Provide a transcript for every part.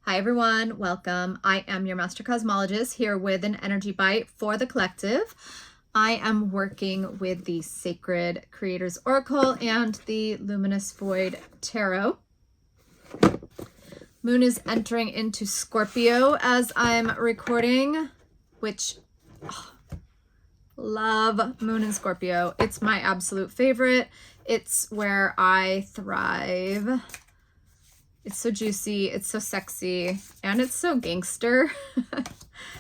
Hi everyone, welcome. I am your Master Cosmologist here with an energy bite for the collective. I am working with the Sacred Creators Oracle and the Luminous Void Tarot. Moon is entering into Scorpio as I'm recording, which love Moon in Scorpio. It's my absolute favorite. It's where I thrive. It's so juicy, it's so sexy, and it's so gangster.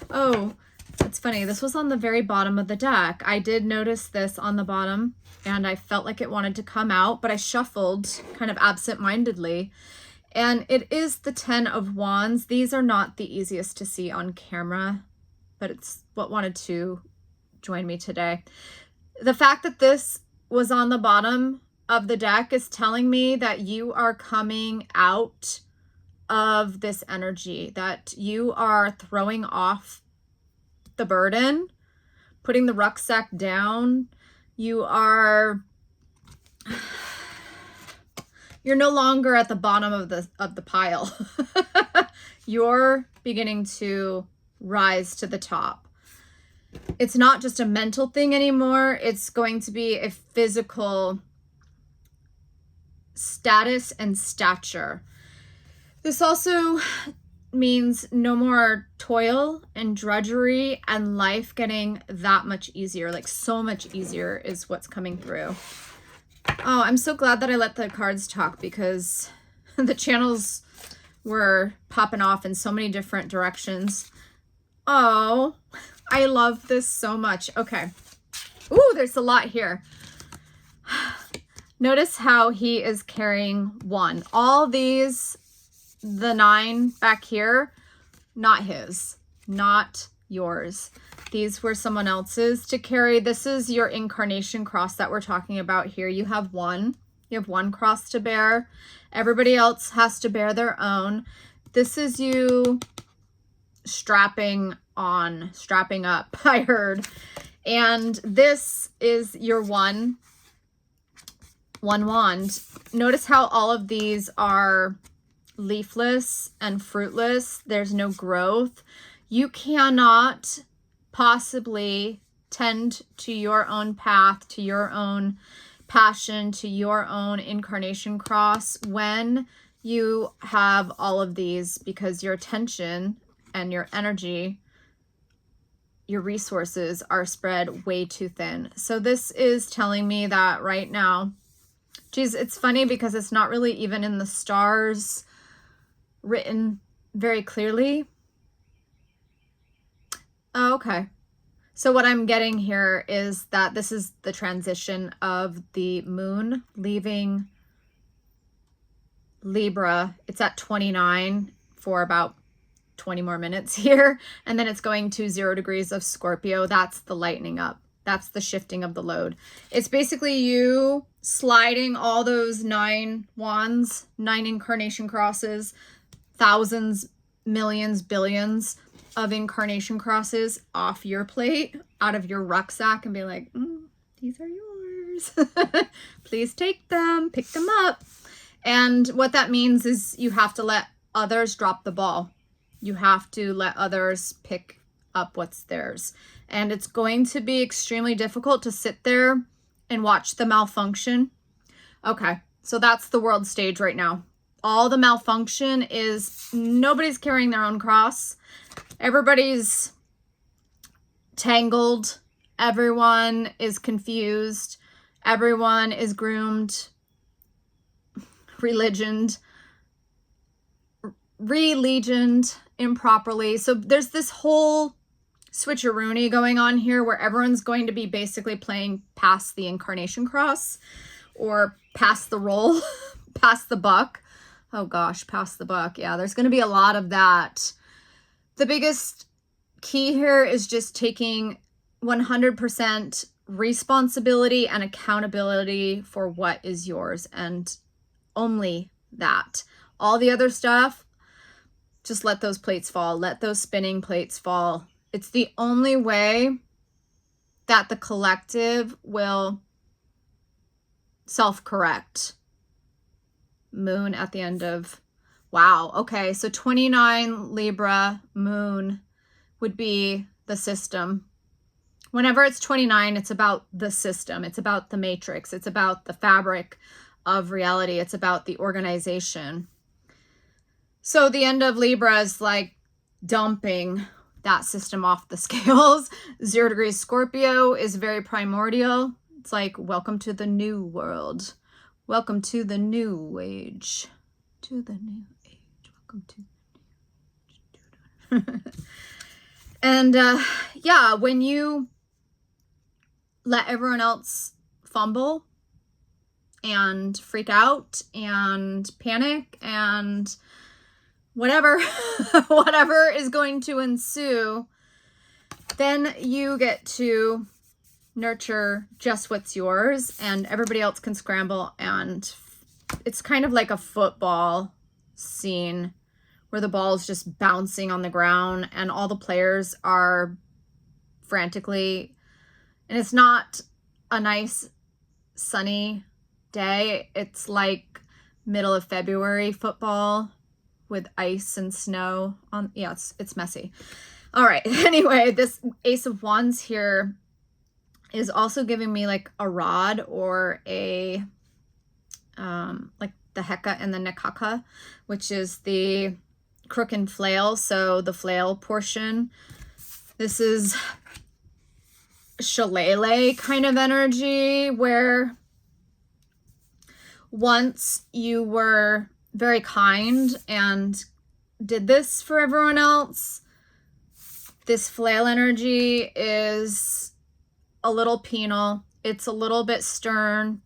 Oh, it's funny. This was on the very bottom of the deck. I did notice this on the bottom, and I felt like it wanted to come out, but I shuffled kind of absent-mindedly. And it is the 10 of Wands. These are not the easiest to see on camera, but it's what wanted to join me today. The fact that this was on the bottom of the deck is telling me that you are coming out of this energy, that you are throwing off the burden, putting the rucksack down. You're no longer at the bottom of the pile. You're beginning to rise to the top. It's not just a mental thing anymore. It's going to be a physical status and stature. This also means no more toil and drudgery and life getting that much easier, like so much easier is what's coming through. Oh, I'm so glad that I let the cards talk because the channels were popping off in so many different directions. Oh, I love this so much. Okay. Ooh, there's a lot here. Notice how he is carrying one. All these, the 9 back here, not his, not yours. These were someone else's to carry. This is your incarnation cross that we're talking about here. You have one. You have one cross to bear. Everybody else has to bear their own. This is you strapping on, strapping up, I heard. And this is your one wand. Notice how all of these are leafless and fruitless. There's no growth. You cannot possibly tend to your own path, to your own passion, to your own incarnation cross when you have all of these, because your attention and your energy, your resources are spread way too thin. So this is telling me that right now, geez, it's funny because it's not really even in the stars written very clearly. Oh, okay. So what I'm getting here is that this is the transition of the moon leaving Libra. It's at 29 for about 20 more minutes here. And then it's going to 0 degrees of Scorpio. That's the lightening up. That's the shifting of the load. It's basically you sliding all those 9 wands, 9 incarnation crosses, thousands, millions, billions of incarnation crosses off your plate, out of your rucksack, and be like, these are yours. Please take them, pick them up. And what that means is you have to let others drop the ball. You have to let others pick up what's theirs. And it's going to be extremely difficult to sit there and watch the malfunction. Okay, so that's the world stage right now. All the malfunction is nobody's carrying their own cross. Everybody's tangled. Everyone is confused. Everyone is groomed, religioned improperly. So there's this whole switcheroony going on here where everyone's going to be basically playing past the incarnation cross or past the roll, past the buck. Oh gosh, past the buck. Yeah, there's going to be a lot of that. The biggest key here is just taking 100% responsibility and accountability for what is yours, and only that. All the other stuff, just let those plates fall. Let those spinning plates fall. It's the only way that the collective will self-correct. Moon at the end of Wow. Okay. So 29 Libra moon would be the system. Whenever it's 29, it's about the system. It's about the matrix. It's about the fabric of reality. It's about the organization. So the end of Libra is like dumping that system off the scales. 0 degrees Scorpio is very primordial. It's like, welcome to the new world. Welcome to the new age. To the new age. Welcome to the new age. And yeah, when you let everyone else fumble and freak out and panic and whatever, whatever is going to ensue, then you get to nurture just what's yours and everybody else can scramble. And it's kind of like a football scene where the ball is just bouncing on the ground and all the players are frantically, and it's not a nice sunny day. It's like middle of February football with ice and snow on. Yeah, it's messy. All right. Anyway, this Ace of Wands here is also giving me like a rod or a like the Heka and the Nekaka, which is the crook and flail. So the flail portion. This is shillelagh kind of energy where once you were very kind and did this for everyone else, this flail energy is a little penal. It's a little bit stern.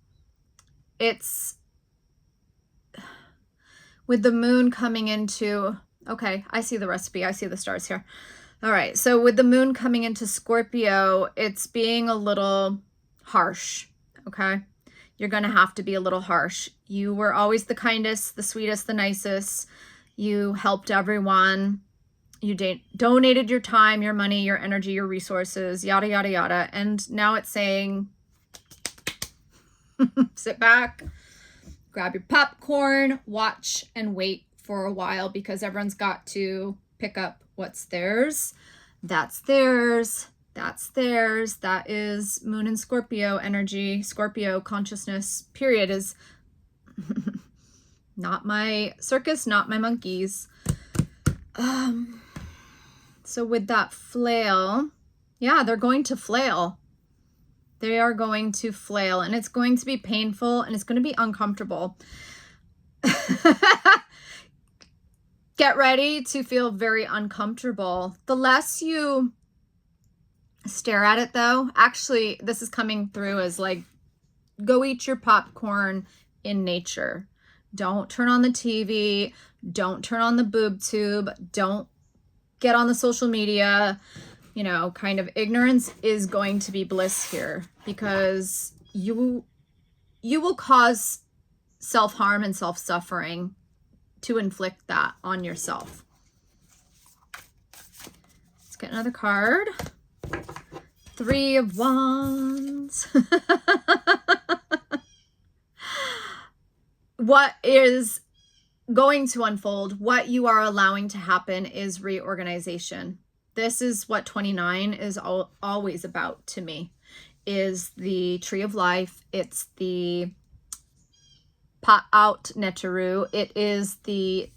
It's with the moon coming into, okay, I see the recipe. I see the stars here. All right. So with the moon coming into Scorpio, it's being a little harsh. Okay. You're going to have to be a little harsh. You were always the kindest, the sweetest, the nicest. You helped everyone. You donated your time, your money, your energy, your resources, yada, yada, yada. And now it's saying, sit back, grab your popcorn, watch and wait for a while because everyone's got to pick up what's theirs. That's theirs. That's theirs. That is Moon and Scorpio energy. Scorpio consciousness, period, is not my circus, not my monkeys. So with that flail, yeah, they're going to flail. They are going to flail, and it's going to be painful, and it's going to be uncomfortable. Get ready to feel very uncomfortable. The less you stare at it, though, actually, this is coming through as like, go eat your popcorn in nature. Don't turn on the TV. Don't turn on the boob tube. Don't get on the social media. You know, kind of ignorance is going to be bliss here because you will cause self-harm and self-suffering to inflict that on yourself. Let's get another card. 3 of Wands. What is going to unfold, what you are allowing to happen is reorganization. This is what 29 is always about to me, is the tree of life. It's the Pa'aut Neteru. It is the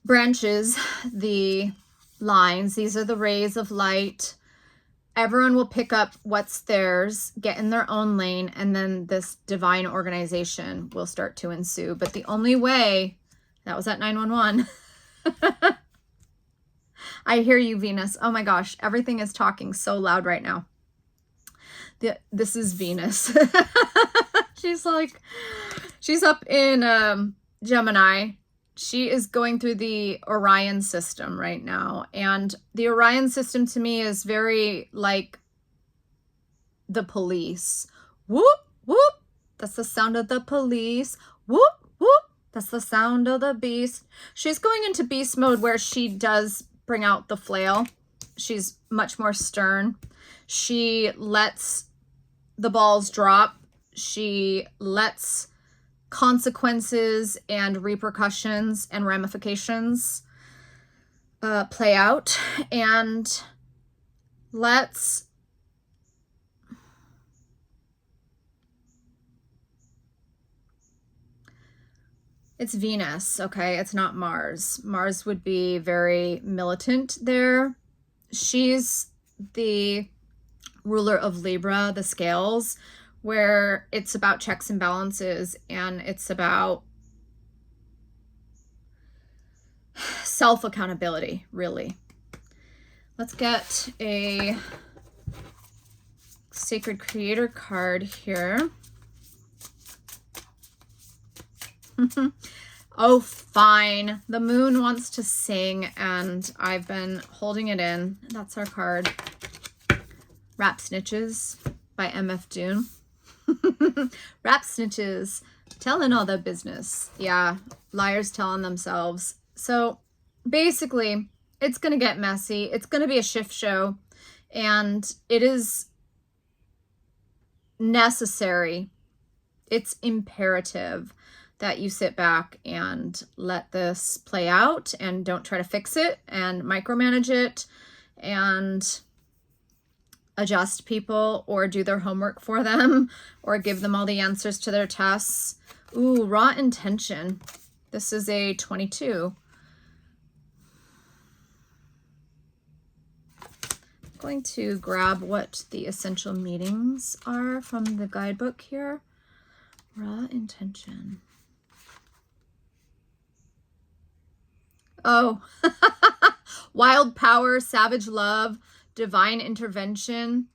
branches, the lines. These are the rays of light. Everyone will pick up what's theirs, get in their own lane, and then this divine organization will start to ensue. But the only way, that was at 911. I hear you, Venus. Oh my gosh, everything is talking so loud right now. This is Venus. She's like, she's up in Gemini. She is going through the Orion system right now. And the Orion system to me is very like the police. Whoop, whoop. That's the sound of the police. Whoop, whoop. That's the sound of the beast. She's going into beast mode where she does bring out the flail. She's much more stern. She lets the balls drop. She lets consequences and repercussions and ramifications play out. And it's Venus, okay? It's not Mars. Mars would be very militant there. She's the ruler of Libra, the scales, where it's about checks and balances, and it's about self-accountability, really. Let's get a Sacred Creator card here. Oh, fine. The moon wants to sing, and I've been holding it in. That's our card. Rap Snitches by MF Doom. Rap snitches, telling all their business. Yeah, liars telling themselves. So basically, it's going to get messy. It's going to be a shift show, and it is necessary. It's imperative that you sit back and let this play out and don't try to fix it and micromanage it and adjust people or do their homework for them or give them all the answers to their tests. Ooh, raw intention. This is a 22. I'm going to grab what the essential meanings are from the guidebook here. Raw intention. Oh, wild power, savage love, divine intervention.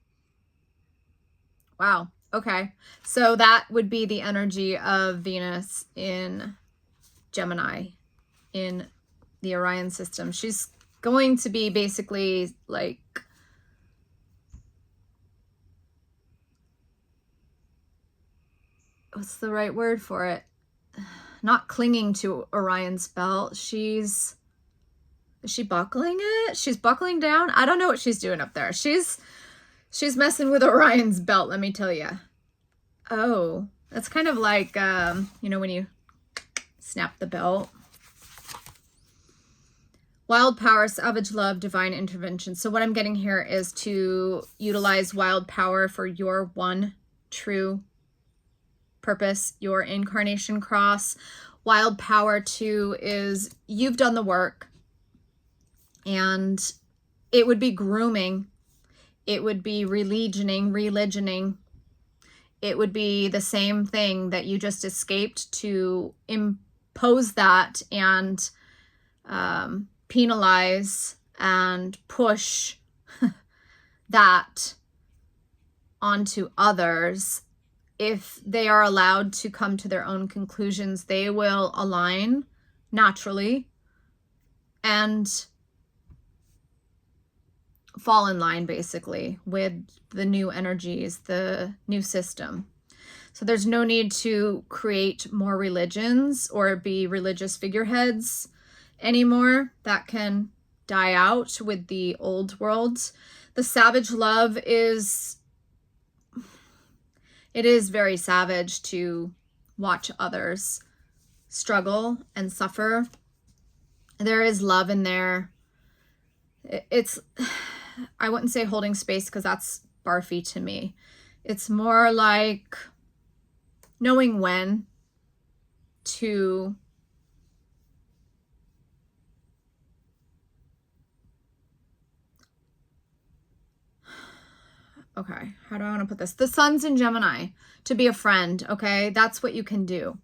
Wow. Okay. So that would be the energy of Venus in Gemini in the Orion system. She's going to be basically like what's the right word for it? Not clinging to Orion's belt. Is she buckling it? She's buckling down. I don't know what she's doing up there. She's messing with Orion's belt, let me tell you. Oh, that's kind of like, you know, when you snap the belt. Wild power, savage love, divine intervention. So what I'm getting here is to utilize wild power for your one true purpose, your incarnation cross. Wild power too is you've done the work. And it would be grooming. It would be religioning. It would be the same thing that you just escaped to impose that and penalize and push that onto others. If they are allowed to come to their own conclusions, they will align naturally and fall in line basically with the new energies, the new system. So there's no need to create more religions or be religious figureheads anymore. That can die out with the old world. The savage love is very savage to watch others struggle and suffer. There is love in there. It's, I wouldn't say holding space because that's barfy to me. It's more like knowing when to okay, how do I want to put this? The sun's in Gemini, to be a friend, okay? That's what you can do.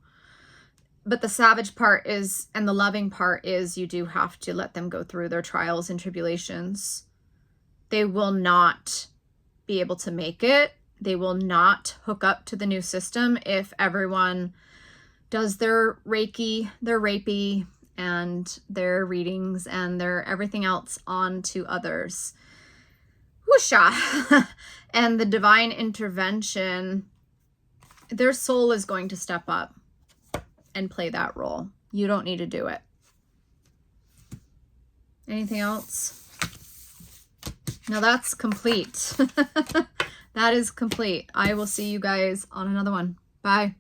But the savage part is, and the loving part is, you do have to let them go through their trials and tribulations. They will not be able to make it. They will not hook up to the new system if everyone does their Reiki, their rapey, and their readings and their everything else on to others. Whoosha! And the divine intervention, their soul is going to step up and play that role. You don't need to do it. Anything else? Now that's complete. That is complete. I will see you guys on another one. Bye.